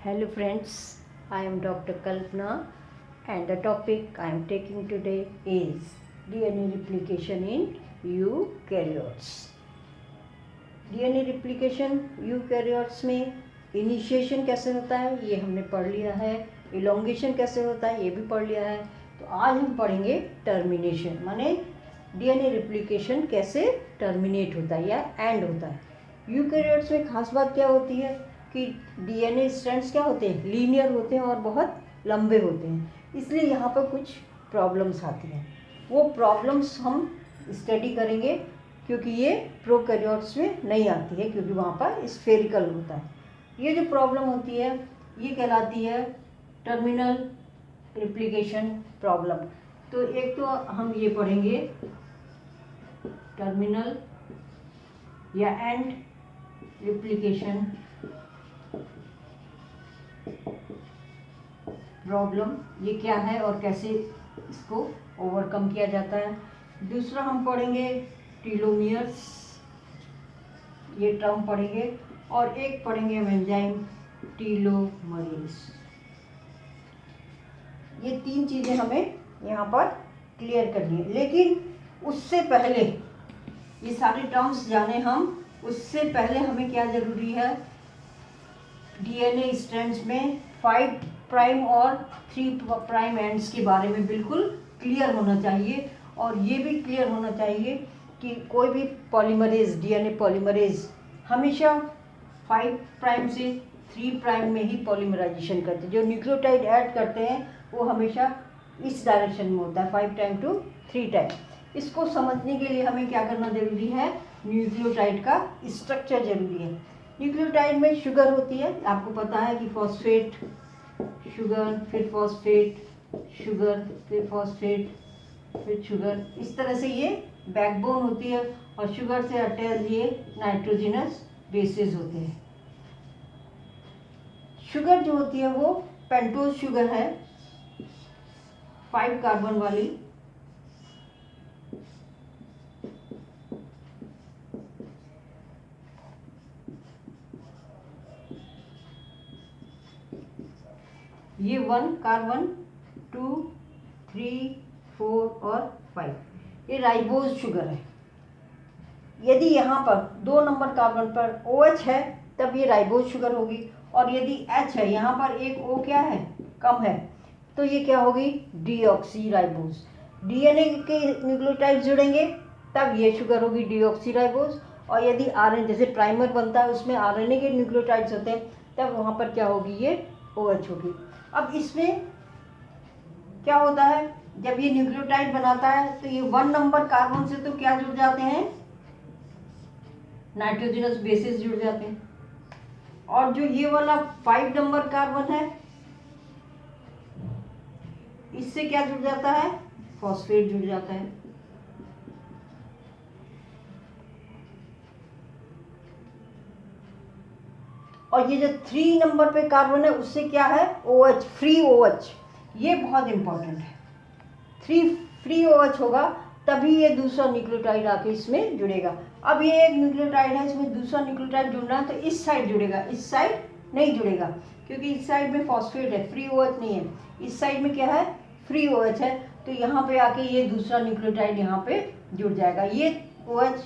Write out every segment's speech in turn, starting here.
Hello friends, I am Dr. Kalpana and the topic I am taking today is DNA replication in eukaryotes. DNA replication eukaryotes में initiation कैसे होता है ये हमने पढ़ लिया है, इलोंगेशन कैसे होता है ये भी पढ़ लिया है। तो आज हम पढ़ेंगे टर्मिनेशन, माने डीएनए रिप्लिकेशन कैसे टर्मिनेट होता है या एंड होता है। यूकैरियोट्स में खास बात क्या होती है कि डीएनए स्ट्रैंड्स क्या होते हैं, लीनियर होते हैं और बहुत लंबे होते हैं, इसलिए यहाँ पर कुछ प्रॉब्लम्स आती हैं। वो प्रॉब्लम्स हम स्टडी करेंगे क्योंकि ये प्रोकैरियोट्स में नहीं आती है, क्योंकि वहाँ पर स्फेरिकल होता है। ये जो प्रॉब्लम होती है ये कहलाती है टर्मिनल रिप्लिकेशन प्रॉब्लम। तो एक तो हम ये पढ़ेंगे टर्मिनल या एंड रिप्लिकेशन प्रॉब्लम, ये क्या है और कैसे इसको ओवरकम किया जाता है। दूसरा हम पढ़ेंगे टीलोमियर्स, ये टर्म पढ़ेंगे, और एक पढ़ेंगे एंजाइम टीलोमरेज। ये तीन चीज़ें हमें यहाँ पर क्लियर करनी है, लेकिन उससे पहले ये सारे टर्म्स जाने हम, उससे पहले हमें क्या ज़रूरी है, डीएनए स्ट्रैंड्स में 5 प्राइम और 3 प्राइम एंड्स के बारे में बिल्कुल क्लियर होना चाहिए। और ये भी क्लियर होना चाहिए कि कोई भी पॉलीमरेज, डीएनए पॉलीमरेज हमेशा 5 प्राइम से 3 प्राइम में ही पॉलीमराइजेशन करते हैं। जो न्यूक्लियोटाइड ऐड करते हैं वो हमेशा इस डायरेक्शन में होता है, 5 टाइम टू 3 टाइम। इसको समझने के लिए हमें क्या करना ज़रूरी है, न्यूक्लियोटाइड का स्ट्रक्चर ज़रूरी है। न्यूक्लियोटाइड में शुगर होती है, आपको पता है कि फॉस्फेट शुगर, फिर फॉस्फेट शुगर, फिर फॉस्फेट, फिर शुगर, इस तरह से ये बैकबोन होती है। और शुगर से अटैच ये नाइट्रोजिनस बेसेस होते हैं। शुगर जो होती है वो पेंटोज शुगर है, 5 कार्बन वाली। ये 1 कार्बन, 2, 3, 4 और 5, ये राइबोज शुगर है। यदि यहाँ पर 2 नंबर कार्बन पर OH है तब ये राइबोज शुगर होगी, और यदि H है, यहाँ पर एक O क्या है, कम है, तो ये क्या होगी, डीऑक्सी राइबोज। डीएनए के न्यूक्लियोटाइड जुड़ेंगे तब ये शुगर होगी डीऑक्सी राइबोज। और यदि आरएनए, जैसे प्राइमर बनता है उसमें आरएनए के न्यूक्लियोटाइड्स होते हैं, तब वहाँ पर क्या होगी, ये OH होगी। अब इसमें क्या होता है, जब ये न्यूक्लियोटाइड बनाता है तो ये 1 नंबर कार्बन से तो क्या जुड़ जाते हैं, नाइट्रोजनस बेसेस जुड़ जाते हैं। और जो ये वाला 5 नंबर कार्बन है इससे क्या जुड़ जाता है, फॉस्फेट जुड़ जाता है। और ये जो 3 नंबर पे कार्बन है उससे क्या है, OH, फ्री OH। ये बहुत इंपॉर्टेंट है, 3 फ्री OH होगा तभी ये दूसरा न्यूक्लियोटाइड आके इसमें जुड़ेगा। अब ये एक न्यूक्लियोटाइड है, इसमें दूसरा न्यूक्लियोटाइड जुड़ना है तो इस साइड जुड़ेगा, इस साइड नहीं जुड़ेगा, क्योंकि इस साइड में फॉस्फेट है, फ्री OH नहीं है। इस साइड में क्या है, फ्री OH है, तो यहाँ पे आके ये दूसरा न्यूक्लियोटाइड यहाँ पे जुड़ जाएगा। ये OH,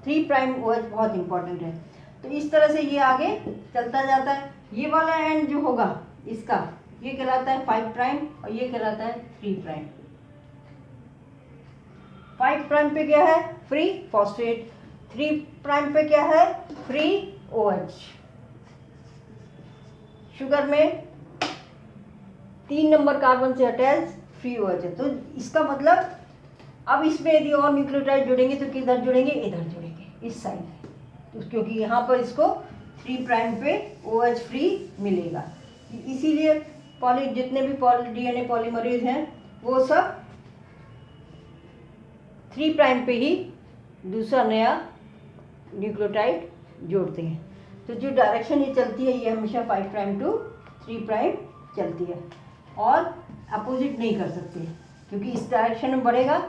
3 प्राइम OH बहुत इंपॉर्टेंट है। तो इस तरह से ये आगे चलता जाता है। ये वाला एंड जो होगा इसका, ये कहलाता है 5 प्राइम और ये कहलाता है 3 प्राइम। 5 प्राइम पे क्या है, फ्री फॉस्फेट, 3 प्राइम पे क्या है, फ्री OH। शुगर में 3 नंबर कार्बन से अटैच फ्री OH है। तो इसका मतलब अब इसमें यदि और न्यूक्लियोटाइड जुड़ेंगे तो किधर जुड़ेंगे, इधर जुड़ेंगे, इस साइड। तो क्योंकि यहाँ पर इसको 3 प्राइम पे OH फ्री मिलेगा, इसीलिए जितने भी डीएनए पॉलीमरेज हैं वो सब 3 प्राइम पे ही दूसरा नया न्यूक्लियोटाइड जोड़ते हैं। तो जो डायरेक्शन ये चलती है ये हमेशा 5 प्राइम टू 3 प्राइम चलती है, और अपोजिट नहीं कर सकते, क्योंकि इस डायरेक्शन में बढ़ेगा,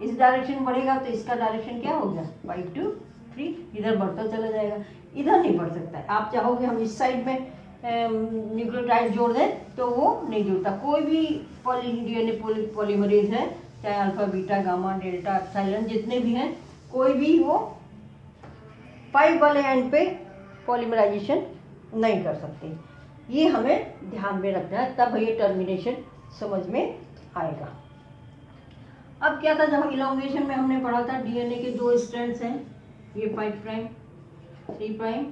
इस डायरेक्शन में बढ़ेगा तो इसका डायरेक्शन क्या हो गया, 5 टू 3, इधर बढ़ता चला जाएगा, इधर नहीं बढ़ सकता है। आप चाहोगे हम इस साइड में न्यूक्लियोटाइड जोड़ दें तो वो नहीं जुड़ता। कोई भी डीएनए पॉलीमरेज है, चाहे alpha, beta, gamma, delta, epsilon, जितने भी हैं, कोई भी वो 5 वाले एंड पे पॉलीमराइजेशन नहीं कर सकते। ये हमें ध्यान में रखना है, तब ये टर्मिनेशन समझ में आएगा। अब क्या था, जब इलॉन्गेशन में हमने पढ़ा था डीएनए के 2 स्ट्रैंड्स हैं, ये 5 प्राइम 3 प्राइम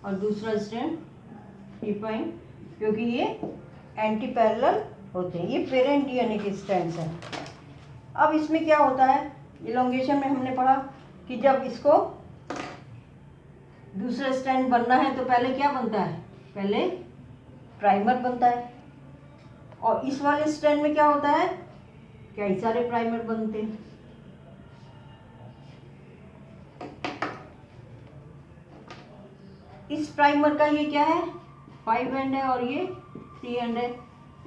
और दूसरा स्ट्रैंड 3 प्राइम, क्योंकि ये एंटी पैरेलल होते हैं। ये पेरेंट डीएनए के स्ट्रैंड्स हैं। अब इसमें क्या होता है, इलॉन्गेशन में हमने पढ़ा कि जब इसको दूसरा स्ट्रैंड बनना है तो पहले क्या बनता है, पहले प्राइमर बनता है। और इस वाले स्ट्रैंड में क्या होता है, कई सारे प्राइमर बनते हैं। इस प्राइमर का ये क्या है, 5 एंड है और ये 3 एंड है।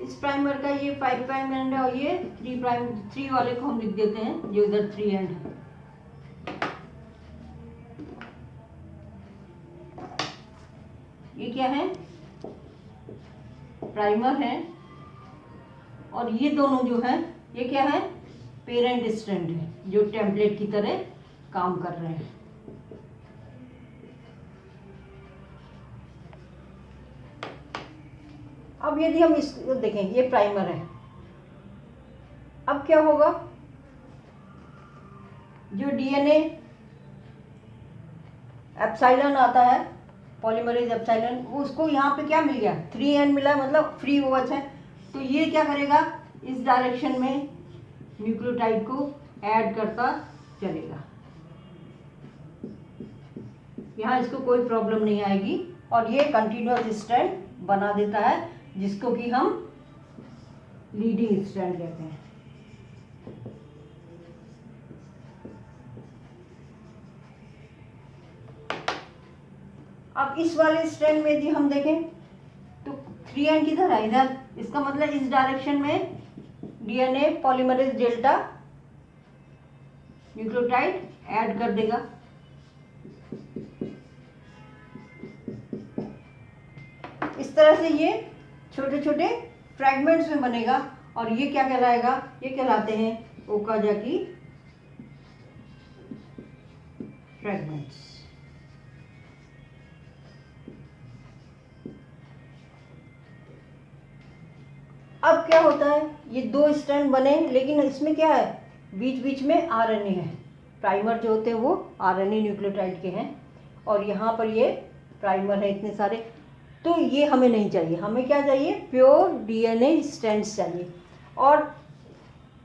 इस प्राइमर का ये 5 प्राइम एंड है और ये 3 प्राइम, 3 वाले को हम लिख देते हैं जो इधर 3 एंड है। ये क्या है, प्राइमर है, और ये दोनों जो है ये क्या है, पेरेंट स्ट्रैंड है, जो टेम्पलेट की तरह काम कर रहे हैं। अब यदि हम इसको देखें, ये प्राइमर है। अब क्या होगा, जो डीएनए एप्सिलॉन आता है, पॉलीमरेज एप्सिलॉन, उसको यहाँ पे क्या मिल गया, 3 एंड मिला, मतलब फ्री ओवच है। तो ये क्या करेगा, इस डायरेक्शन में न्यूक्लियोटाइड को ऐड करता चलेगा। यहाँ इसको कोई प्रॉब्लम नहीं आएगी, और ये कंटिन्यूअस स्ट्रैंड बना देता है, जिसको कि हम लीडिंग स्ट्रैंड कहते हैं। अब इस वाले स्ट्रैंड में यदि हम देखें तो 3 एंड किधर है, इधर। इसका मतलब इस डायरेक्शन में DNA polymerase delta nucleotide add कर देगा। इस तरह से ये छोटे छोटे फ्रैगमेंट्स में बनेगा, और ये क्या कहलाएगा, ये कहलाते हैं ओकाजाकी फ्रैगमेंट्स। अब क्या होता है, ये 2 स्ट्रैंड बने, लेकिन इसमें क्या है, बीच बीच में आरएनए है। प्राइमर जो होते हैं वो आरएनए न्यूक्लियोटाइड के हैं, और यहाँ पर ये प्राइमर है इतने सारे। तो ये हमें नहीं चाहिए, हमें क्या चाहिए, प्योर डीएनए स्ट्रैंड्स चाहिए। और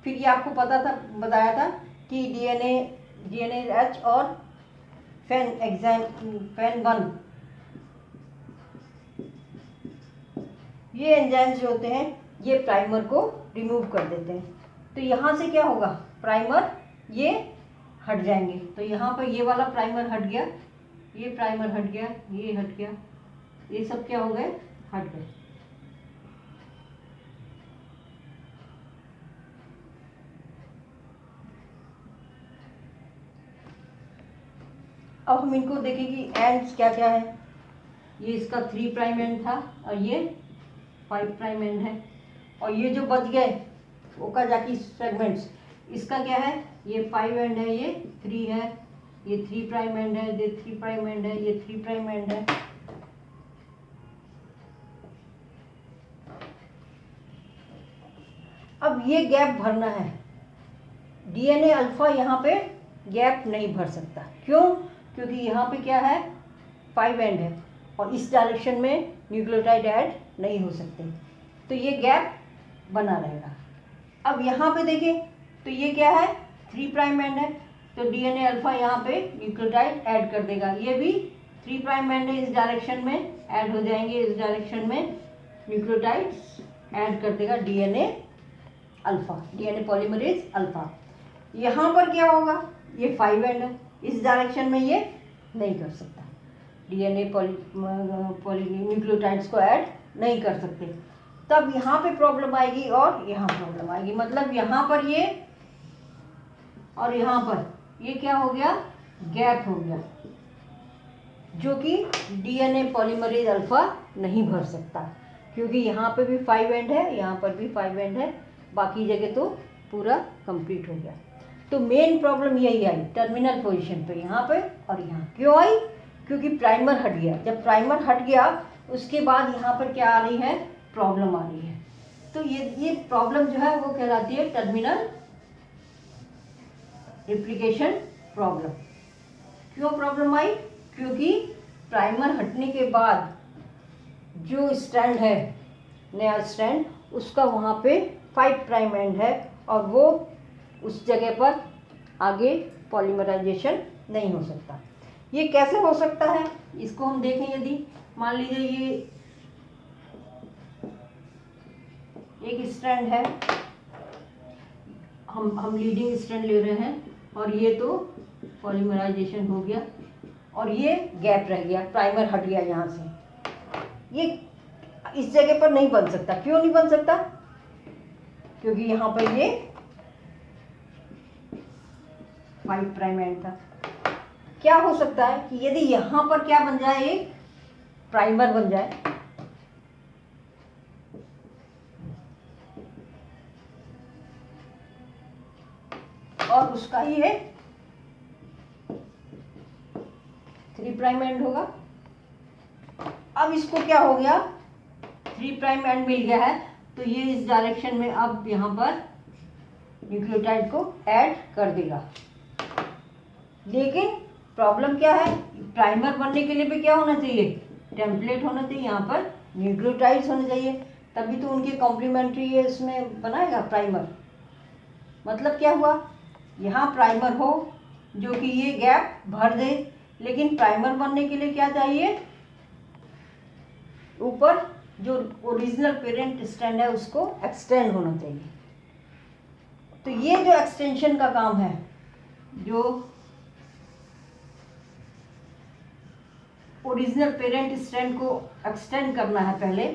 फिर ये आपको पता था, बताया था कि डीएनए एच और फैन 1, ये एंजाइम्स जो होते हैं ये प्राइमर को रिमूव कर देते हैं। तो यहाँ से क्या होगा, प्राइमर ये हट जाएंगे। तो यहाँ पर ये वाला प्राइमर हट गया, ये प्राइमर हट गया, ये हट गया, ये सब क्या हो गए, हट गए। अब हम इनको देखें कि एंड्स क्या क्या है। ये इसका 3 प्राइम एंड था, और ये 5 प्राइम एंड है। और ये जो बच गए ओकाजाकी फ्रैगमेंट्स, इसका क्या है, ये 5 एंड है, ये 3 है, ये 3 प्राइम एंड है, ये 3 प्राइम एंड है, ये 3 प्राइम एंड है। अब ये गैप भरना है, डीएनए अल्फा यहाँ पे गैप नहीं भर सकता। क्यों, क्योंकि यहाँ पे क्या है, 5 एंड है, और इस डायरेक्शन में न्यूक्लियोटाइड ऐड नहीं हो सकते, तो ये गैप बना रहेगा। अब यहाँ पे देखें तो ये क्या है, 3 प्राइम एंड है, तो डीएनए अल्फा यहाँ पे न्यूक्लियोटाइड ऐड कर देगा। ये भी 3 प्राइम एंड है, इस डायरेक्शन में ऐड हो जाएंगे, इस डायरेक्शन में न्यूक्लियोटाइड्स ऐड कर देगा DNA alpha, DNA polymerase alpha. यहाँ पर क्या होगा, ये 5 एंड है, इस डायरेक्शन में ये नहीं कर सकता, डीएनए न्यूक्लियोटाइड्स को ऐड नहीं कर सकते। तब यहाँ पे प्रॉब्लम आएगी और यहाँ प्रॉब्लम आएगी। मतलब यहाँ पर ये और यहाँ पर ये क्या हो गया, गैप हो गया। जो कि डीएनए पॉलीमरेज अल्फा नहीं भर सकता, क्योंकि यहाँ पे भी 5 एंड है, यहाँ पर भी 5 एंड है, बाकी जगह तो पूरा कंप्लीट हो गया। तो मेन प्रॉब्लम यही आई टर्मिनल पोजीशन पे, यहाँ पे और यहाँ। क्यों आई? क्योंकि प्राइमर हट गया। जब प्राइमर हट गया उसके बाद यहाँ पर क्या आ रही है? प्रॉब्लम आ रही है। तो ये प्रॉब्लम जो है वो कहलाती है टर्मिनल रिप्लिकेशन प्रॉब्लम। क्यों प्रॉब्लम आई? क्योंकि प्राइमर हटने के बाद जो स्ट्रैंड है, नया स्ट्रैंड, उसका वहाँ पे 5 प्राइम एंड है और वो उस जगह पर आगे पॉलीमराइजेशन नहीं हो सकता। ये कैसे हो सकता है इसको हम देखें। यदि मान लीजिए ये एक स्ट्रैंड है, हम लीडिंग स्ट्रैंड ले रहे हैं और ये तो पॉलीमराइजेशन हो गया और ये गैप रह गया, प्राइमर हट गया यहाँ से। ये इस जगह पर नहीं बन सकता। क्यों नहीं बन सकता? क्योंकि यहाँ पर ये 5 प्राइम एंड था। क्या हो सकता है कि यदि यहाँ पर क्या बन जाए, एक प्राइमर बन जाए, और उसका ये 3 प्राइम एंड होगा। अब इसको क्या हो गया? 3 प्राइम एंड मिल गया है, तो ये इस डायरेक्शन में अब यहाँ पर न्यूक्लियोटाइड को ऐड कर देगा। लेकिन प्रॉब्लम क्या है? प्राइमर बनने के लिए भी क्या होना चाहिए? टेम्पलेट होना चाहिए, यहाँ पर न्यूक्लियोटाइड्स होने चाहिए, तभी तो उनके कॉम्प्लीमेंट्री ये इसमें बनाएगा प्राइमर। मतलब क्या हुआ? यहाँ प्राइमर हो जो कि ये गैप भर दे, लेकिन प्राइमर बनने के लिए क्या चाहिए? ऊपर जो ओरिजिनल पेरेंट स्ट्रैंड है उसको एक्सटेंड होना चाहिए। तो ये जो एक्सटेंशन का काम है, जो ओरिजिनल पेरेंट स्ट्रैंड को एक्सटेंड करना है पहले,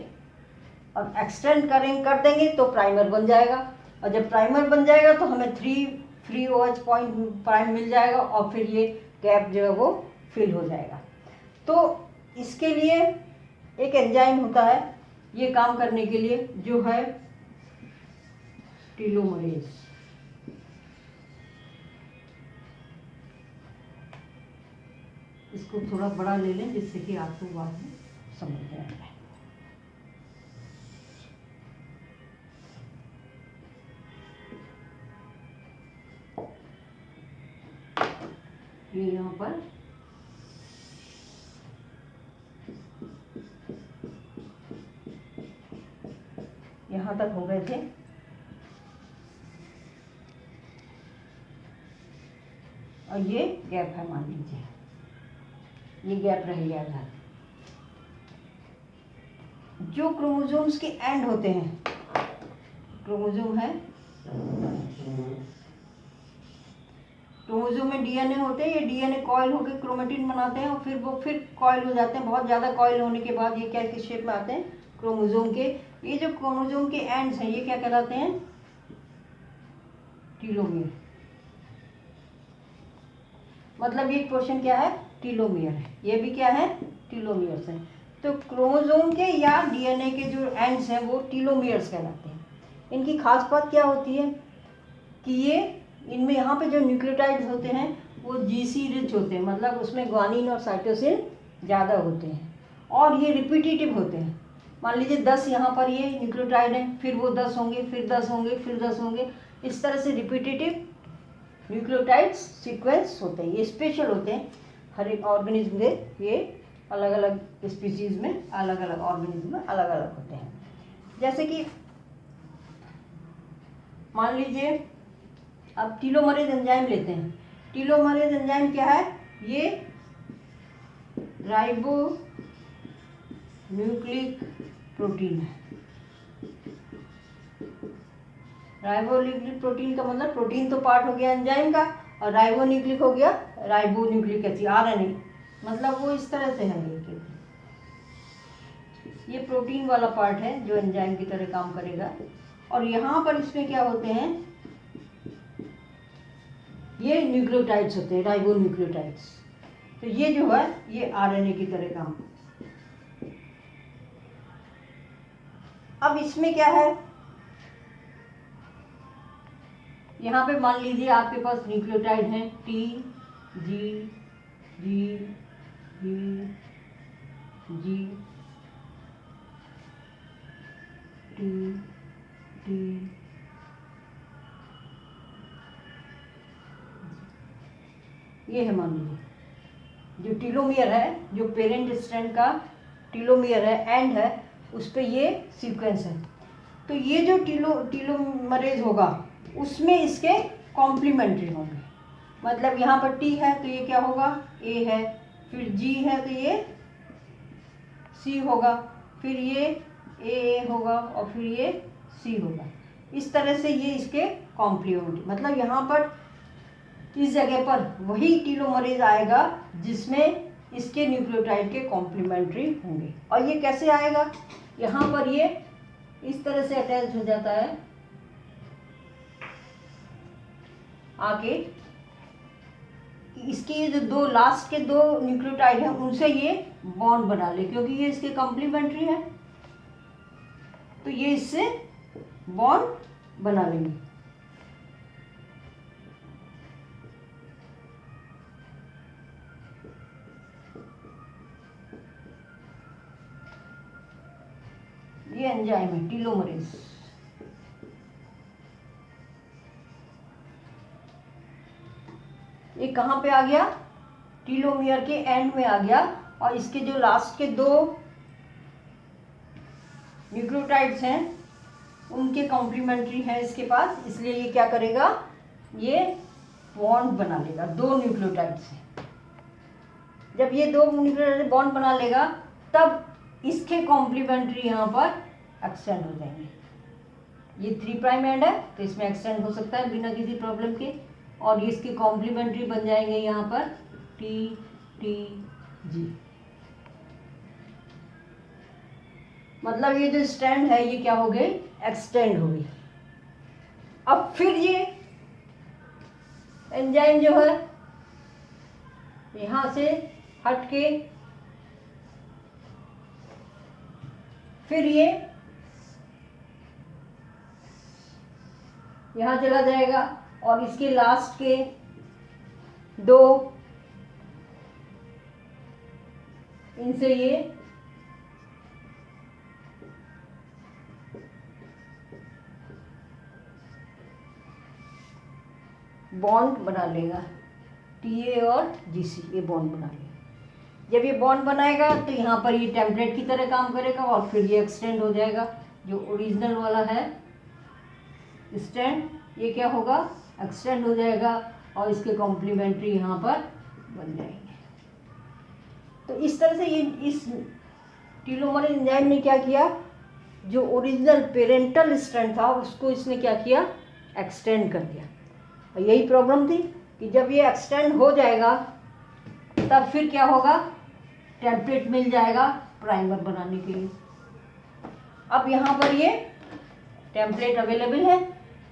और एक्सटेंड कर देंगे तो प्राइमर बन जाएगा, और जब प्राइमर बन जाएगा तो हमें 3 फ्री OH पॉइंट प्राइम मिल जाएगा और फिर ये गैप जो है वो फिल हो जाएगा। तो इसके लिए एक एंजाइम होता है ये काम करने के लिए, जो है टीलोमरेज। इसको थोड़ा बड़ा ले लें जिससे कि आपको बात में समझ में आ जाए। ये यहाँ पर यहाँ तक हो गए थे, और ये गैप है, मान लीजिए ये गैप रह गया था। जो क्रोमोसोम्स के एंड होते हैं, क्रोमोसोम है, क्रोमोसोम में डीएनए होते हैं, ये डीएनए कॉइल होकर क्रोमेटिन बनाते हैं और फिर वो फिर कॉइल हो जाते हैं। बहुत ज़्यादा कॉइल होने के बाद ये क्या किस शेप में आते हैं? क्रोमोसोम के। ये जो क्रोमोसोम के एंड्स हैं ये क्या कहलाते हैं? टीलोमियर। मतलब ये क्वेश्चन क्या है? टीलोमियर है। ये भी क्या है? टीलोमियर्स है। तो क्रोमोसोम के या डीएनए के जो एंड्स हैं वो टीलोमियर्स कहलाते हैं। इनकी खास बात क्या होती है कि ये इनमें यहाँ पे जो न्यूक्लियोटाइड्स होते हैं वो जीसी रिच होते हैं, मतलब उसमें ग्वानिन और साइटोसिन ज़्यादा होते हैं, और ये रिपीटेटिव होते हैं। मान लीजिए 10 यहाँ पर ये न्यूक्लियोटाइड हैं, फिर वो 10 होंगे, फिर 10 होंगे, फिर 10 होंगे, इस तरह से रिपीटेटिव न्यूक्लियोटाइड्स सीक्वेंस होते हैं। ये स्पेशल होते हैं, हर एक ऑर्गेनिज्म में ये अलग अलग स्पीसीज में, अलग अलग ऑर्गेनिज्म में अलग अलग होते हैं। जैसे कि मान लीजिए अब टीलोमरेज एंजाइम लेते हैं। टीलोमरेज एंजाइम क्या है? ये राइबो न्यूक्लिक प्रोटीन है। राइबो न्यूक्लिक प्रोटीन का मतलब प्रोटीन तो पार्ट हो गया एंजाइम का, और राइबो न्यूक्लिक हो गया राइबो न्यूक्लिक एसिड, RNA, मतलब वो इस तरह से है। ये प्रोटीन वाला पार्ट है जो एंजाइम की तरह काम करेगा। और यहाँ पर इसमें क्या होते हैं? ये न्यूक्लियोटाइड्स होते हैं, राइबो न्यूक्लियोटाइड्स। तो ये जो है ये आरएनए की तरह काम। अब इसमें क्या है, यहाँ पे मान लीजिए आपके पास न्यूक्लियोटाइड हैं टी जी जी जी जी टी टी, ये है मान लीजिए जो टीलोमियर है, जो पेरेंट स्ट्रैंड का टीलोमियर है, एंड है, उस पर ये सीक्वेंस है। तो ये जो टीलोमरेज होगा उसमें इसके कॉम्प्लीमेंट्री होंगे। मतलब यहाँ पर टी है तो ये क्या होगा, ए है, फिर जी है तो ये सी होगा, फिर ये ए होगा और फिर ये सी होगा। इस तरह से ये इसके कॉम्प्लीमेंट्री, मतलब यहाँ पर इस जगह पर वही टीलोमरेज आएगा जिसमें इसके न्यूक्लियोटाइड के कॉम्प्लीमेंट्री होंगे। और ये कैसे आएगा, यहाँ पर ये इस तरह से अटैच हो जाता है आके, इसके ये जो दो लास्ट के दो न्यूक्लियोटाइड हैं उनसे ये बॉन्ड बना ले, क्योंकि ये इसके कॉम्प्लीमेंट्री है तो ये इससे बॉन्ड बना लेंगे। ये एंजाइम है टीलोमरेज। ये कहाँ पे आ गया, टीलोमियर के एंड में आ गया, और इसके जो लास्ट के दो न्यूक्लियोटाइड्स हैं उनके कॉम्प्लीमेंट्री है इसके पास, इसलिए ये क्या करेगा, ये बॉन्ड बना लेगा दो न्यूक्लियोटाइड से। जब ये दो न्यूक्लियोटाइड बॉन्ड बना लेगा तब इसके कॉम्प्लीमेंट्री यहाँ पर एक्सटेंड हो जाएंगे। ये 3 प्राइम एंड है तो इसमें एक्सटेंड हो सकता है बिना किसी प्रॉब्लम के, और ये इसके कॉम्प्लीमेंट्री बन जाएंगे यहाँ पर टी टी जी। मतलब ये जो स्ट्रैंड है ये क्या हो गई, एक्सटेंड हो गई। अब फिर ये एंजाइम जो है यहाँ से हट के फिर ये यहाँ चला जाएगा और इसके लास्ट के दो इनसे ये बॉन्ड बना लेगा, टीए और जीसी ये बॉन्ड बना लेगा। जब ये बॉन्ड बनाएगा तो यहाँ पर ये टेम्पलेट की तरह काम करेगा और फिर ये एक्सटेंड हो जाएगा। जो ओरिजिनल वाला है स्टैंड ये क्या होगा, एक्सटेंड हो जाएगा और इसके कॉम्प्लीमेंट्री यहाँ पर बन जाएंगे। तो इस तरह से ये इस टीलोमर एंजाइम ने क्या किया, जो ओरिजिनल पेरेंटल स्ट्रैंड था उसको इसने क्या किया, एक्सटेंड कर दिया। और यही प्रॉब्लम थी कि जब ये एक्सटेंड हो जाएगा तब फिर क्या होगा, टेम्पलेट मिल जाएगा प्राइमर बनाने के लिए। अब यहाँ पर ये टेम्पलेट अवेलेबल है,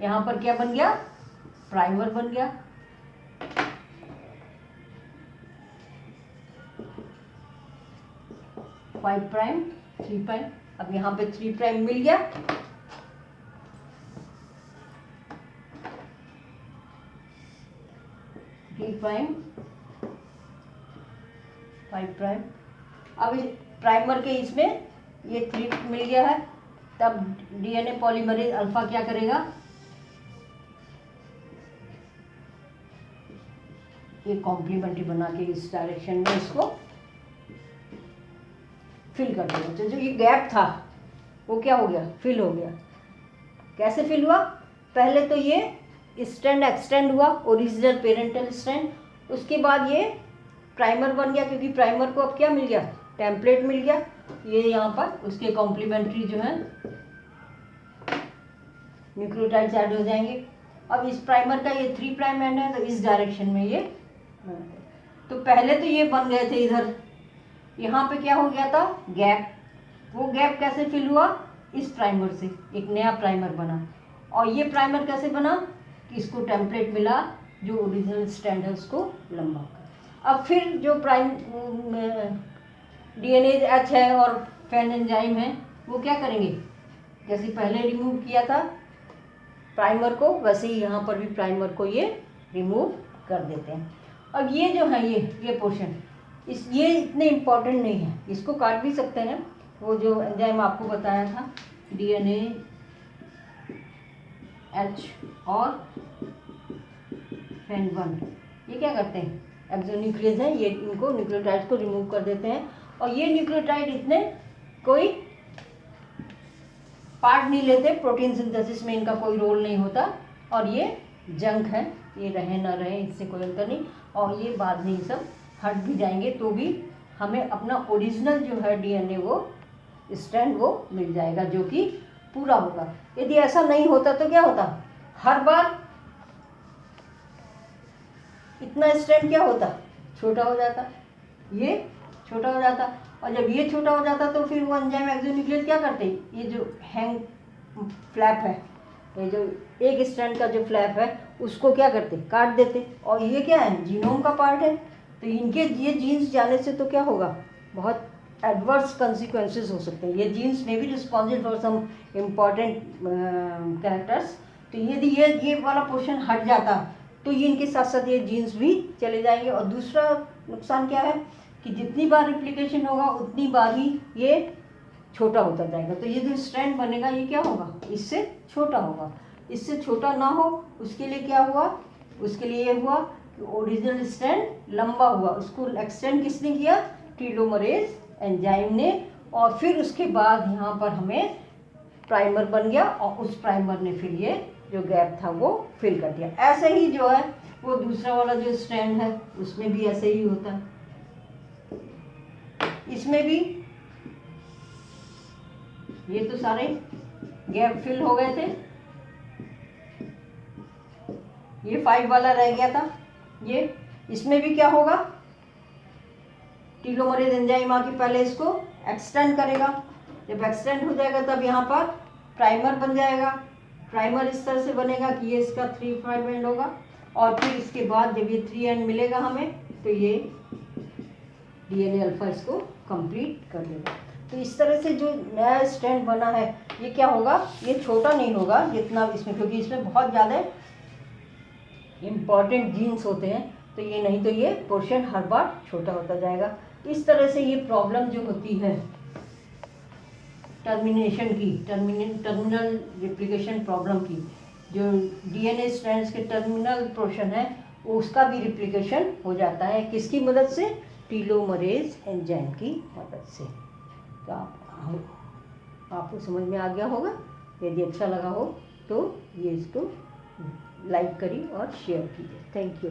यहाँ पर क्या बन गया, प्राइमर बन गया। फाइव प्राइम 3 प्राइम, अब यहाँ पे 3 प्राइम मिल गया। प्राइम 5 प्राइम, अब प्राइमर के इसमें ये 3 मिल गया है। तब डीएनए पॉलीमरेज अल्फा क्या करेगा, ये कॉम्प्लीमेंट्री बना के इस डायरेक्शन में इसको फिल कर देगा। तो जो ये गैप था वो क्या हो गया, फिल हो गया। कैसे फिल हुआ, पहले तो ये स्ट्रैंड एक्सटेंड हुआ, ओरिजिनल पेरेंटल स्ट्रैंड, उसके बाद ये प्राइमर बन गया, क्योंकि प्राइमर को अब क्या मिल गया, टेम्पलेट मिल गया। ये यहाँ पर उसके कॉम्प्लीमेंट्री जो है न्यूक्लियोटाइड्स ऐड हो जाएंगे। अब इस प्राइमर का ये 3 प्राइम एंड है तो इस डायरेक्शन में ये, तो पहले तो ये बन गए थे इधर, यहाँ पे क्या हो गया था, गैप। वो गैप कैसे फिल हुआ, इस प्राइमर से एक नया प्राइमर बना। और ये प्राइमर कैसे बना कि इसको टेम्पलेट मिला जो ओरिजिनल स्ट्रैंड है उसको लंबा कर। अब फिर जो प्राइम डीएनएज एच है और फैन एंजाइम है वो क्या करेंगे, जैसे पहले रिमूव किया था प्राइमर को, वैसे ही यहाँ पर भी प्राइमर को ये रिमूव कर देते हैं। अब ये जो है ये पोर्शन ये इतने इम्पोर्टेंट नहीं है, इसको काट भी सकते हैं। वो जो एंजाइम आपको बताया था डीएनए एच और फैन 1, ये क्या करते हैं, एक्सोन्यूक्लियस है, ये इनको न्यूक्लियोटाइड को रिमूव कर देते हैं। और ये न्यूक्लियोटाइड इतने कोई पार्ट नहीं लेते, प्रोटीन सिंथेसिस में इनका कोई रोल नहीं होता, और ये जंक है, ये रहे ना रहे इससे कोई अंतर नहीं। और ये बाद में ये सब हट भी जाएंगे तो भी हमें अपना ओरिजिनल जो है डीएनए वो स्ट्रैंड वो मिल जाएगा जो कि पूरा होगा। यदि ऐसा नहीं होता तो क्या होता, हर बार इतना स्ट्रैंड क्या होता, छोटा हो जाता, ये छोटा हो जाता। और जब ये छोटा हो जाता तो फिर वो एंजाइम एक्सोन्यूक्लियस क्या करते हैं, ये जो हैंग फ्लैप है, ये जो एक स्ट्रैंड का जो फ्लैप है उसको क्या करते, काट देते। और ये क्या है, जीनोम का पार्ट है, तो इनके ये जीन्स जाने से तो क्या होगा, बहुत एडवर्स कंसिक्वेंसेस हो सकते हैं। ये जीन्स में भी responsible for some important characters. तो यदि ये वाला पोर्शन हट जाता तो ये इनके साथ साथ ये जीन्स भी चले जाएंगे। और दूसरा नुकसान क्या है कि जितनी बार रिप्लिकेशन होगा उतनी बार ही ये छोटा होता जाएगा। तो ये जो स्ट्रैंड बनेगा ये क्या होगा, इससे छोटा होगा। इससे छोटा ना हो उसके लिए क्या हुआ, उसके लिए ये हुआ कि ओरिजिनल स्ट्रैंड लंबा हुआ, उसको एक्सटेंड किसने किया, टीलोमरेज एंजाइम ने। और फिर उसके बाद यहाँ पर हमें प्राइमर बन गया और उस प्राइमर ने फिर ये जो गैप था वो फिल कर दिया। ऐसे ही जो है वो दूसरा वाला जो स्ट्रैंड है उसमें भी ऐसे ही होता है, इसमें भी ये तो सारे गैप फिल हो गए थे, ये 5 वाला रह गया था। ये इसमें भी क्या होगा, टीलोमरेज एंजाइम आके पहले इसको एक्सटेंड करेगा, जब एक्सटेंड हो जाएगा तब यहाँ पर प्राइमर बन जाएगा। प्राइमर इस तरह से बनेगा कि ये इसका 3' एंड होगा, और फिर इसके बाद जब ये 3 एंड मिलेगा हमें तो ये डीएनए अल्फा इसको कंप्लीट कर देगा। तो इस तरह से जो नया स्ट्रैंड बना है ये क्या होगा, ये छोटा नहीं होगा जितना इसमें, क्योंकि इसमें बहुत ज़्यादा इम्पॉर्टेंट जीन्स होते हैं, तो ये नहीं तो ये पोर्शन हर बार छोटा होता जाएगा। इस तरह से ये प्रॉब्लम जो होती है टर्मिनेशन की, टर्मिनल रिप्लिकेशन प्रॉब्लम की, जो डीएनए स्ट्रैंड्स के टर्मिनल पोर्शन है उसका भी रिप्लिकेशन हो जाता है, किसकी मदद से, टीलोमरेज एंजाइम की मदद से। तो आपको समझ में आ गया होगा। यदि अच्छा लगा हो तो ये इसको लाइक करिए और शेयर कीजिए। Thank you.